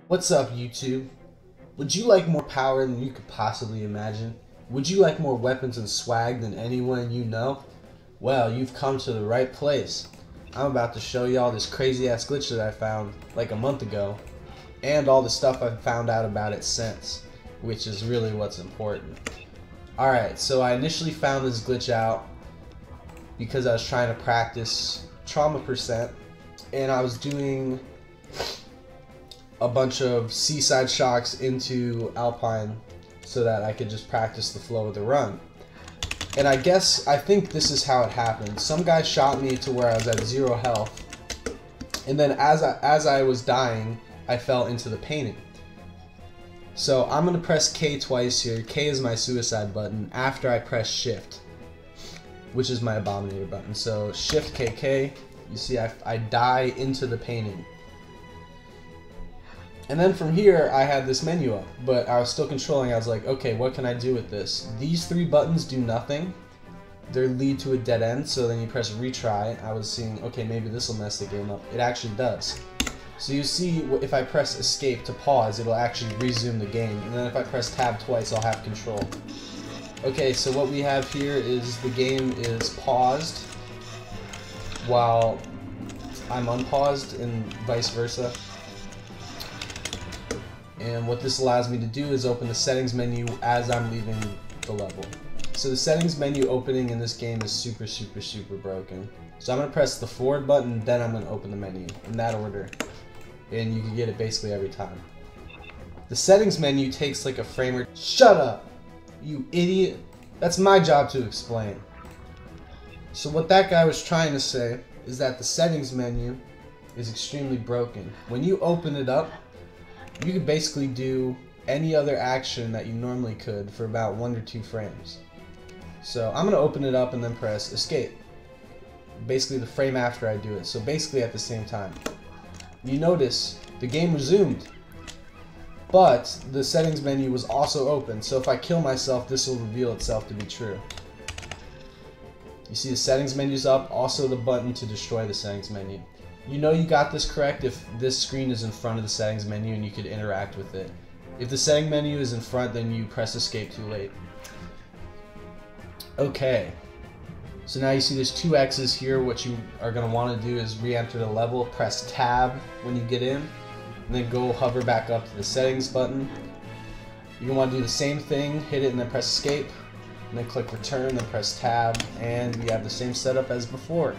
What's up, YouTube? Would you like more power than you could possibly imagine? Would you like more weapons and swag than anyone you know? Well, you've come to the right place. I'm about to show y'all this crazy ass glitch that I found like a month ago, and all the stuff I've found out about it since, which is really what's important. Alright, so I initially found this glitch out because I was trying to practice trauma percent, and I was doing a bunch of seaside shocks into alpine so that I could just practice the flow of the run. And I think this is how it happened. Some guy shot me to where I was at 0 health, and then as I was dying, I fell into the painting. So I'm gonna press K twice here. K is my suicide button after I press shift, which is my abominator button. So shift KK, you see I die into the painting. And then from here, I had this menu up, but I was still controlling. I was like, okay, what can I do with this? These 3 buttons do nothing. They lead to a dead end, so then you press retry. I was seeing, okay, maybe this will mess the game up. It actually does. So you see, if I press escape to pause, it'll actually resume the game. And then if I press tab twice, I'll have control. Okay, so what we have here is the game is paused while I'm unpaused and vice versa. And what this allows me to do is open the settings menu as I'm leaving the level. So the settings menu opening in this game is super broken. So I'm going to press the forward button, then I'm going to open the menu in that order. And you can get it basically every time. The settings menu takes like a frame or... Shut up, you idiot. That's my job to explain. So what that guy was trying to say is that the settings menu is extremely broken. When you open it up, you could basically do any other action that you normally could for about 1 or 2 frames. So I'm going to open it up and then press escape. Basically the frame after I do it. So basically at the same time. You notice the game resumed, but the settings menu was also open. So if I kill myself, this will reveal itself to be true. You see the settings menu's up, also the button to destroy the settings menu. You know you got this correct if this screen is in front of the settings menu and you could interact with it. If the setting menu is in front, then you press escape too late. Okay. So now you see there's 2 X's here. What you are going to want to do is re-enter the level, press tab when you get in, and then go hover back up to the settings button. You're going to want to do the same thing, hit it and then press escape, and then click return, then press tab, and we have the same setup as before.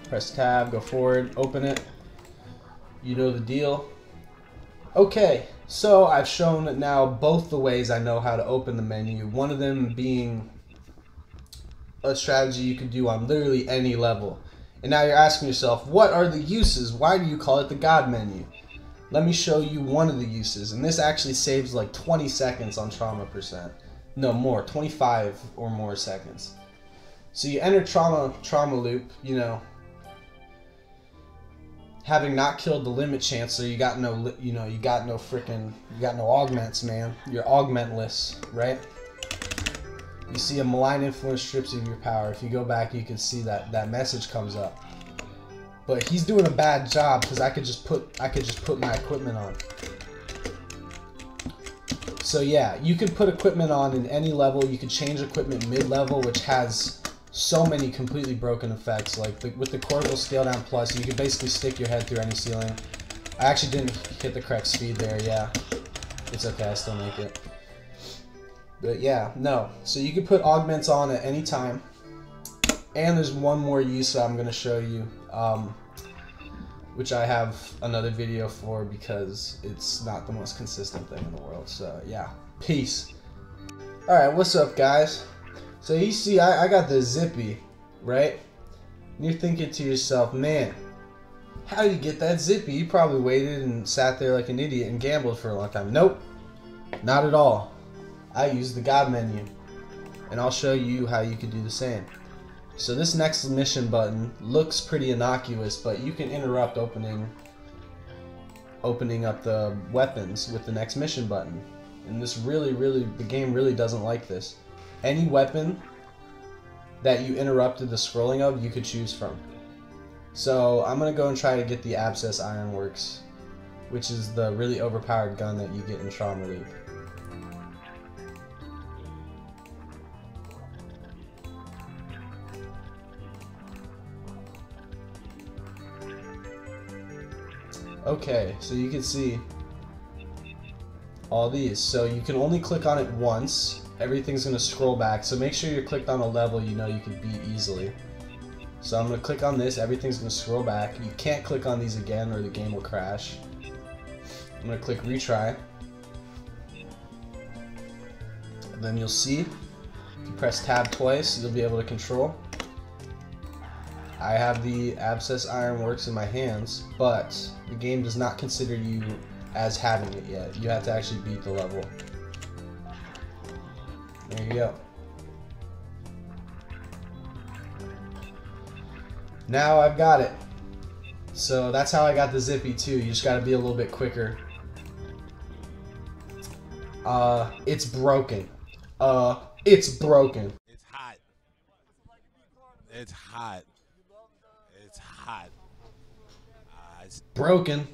Press tab, go forward, open it. You know the deal. Okay, so I've shown now both the ways I know how to open the menu. One of them being a strategy you could do on literally any level. And now you're asking yourself, what are the uses? Why do you call it the God menu? Let me show you one of the uses. And this actually saves like 20 seconds on trauma percent. No, more, 25 or more seconds. So you enter trauma loop, you know, having not killed the limit chancer, you got no augments, man. You're augmentless, right? You see a malign influence strips you of your power. If you go back, you can see that message comes up. But he's doing a bad job because I could just put my equipment on. So yeah, you could put equipment on in any level. You could change equipment mid-level, which has so many completely broken effects. Like with the Corporal Scale Down Plus, you can basically stick your head through any ceiling. I actually didn't hit the correct speed there, yeah. It's okay, I still make it. But yeah, no. So you can put augments on at any time. And there's one more use I'm going to show you, which I have another video for because it's not the most consistent thing in the world. So yeah, peace. Alright, what's up, guys? So you see, I got the zippy, right? And you're thinking to yourself, man, how did you get that zippy? You probably waited and sat there like an idiot and gambled for a long time. Nope, not at all. I used the God menu, and I'll show you how you could do the same. So this next mission button looks pretty innocuous, but you can interrupt opening up the weapons with the next mission button. And this the game really doesn't like this. Any weapon that you interrupted the scrolling of, you could choose from. So I'm going to go and try to get the Abscess Ironworks, which is the really overpowered gun that you get in Trauma Loop. Okay, so you can see all these. So you can only click on it once. Everything's going to scroll back. So make sure you're clicked on a level you know you can beat easily. So I'm going to click on this. Everything's going to scroll back. You can't click on these again or the game will crash. I'm going to click retry. And then you'll see, if you press tab twice, you'll be able to control. I have the Abscess Ironworks in my hands, but the game does not consider you as having it yet. You have to actually beat the level. There you go. Now I've got it. So that's how I got the Zippy too. You just gotta be a little bit quicker. It's broken. It's broken. It's hot. It's hot. It's hot. Broken.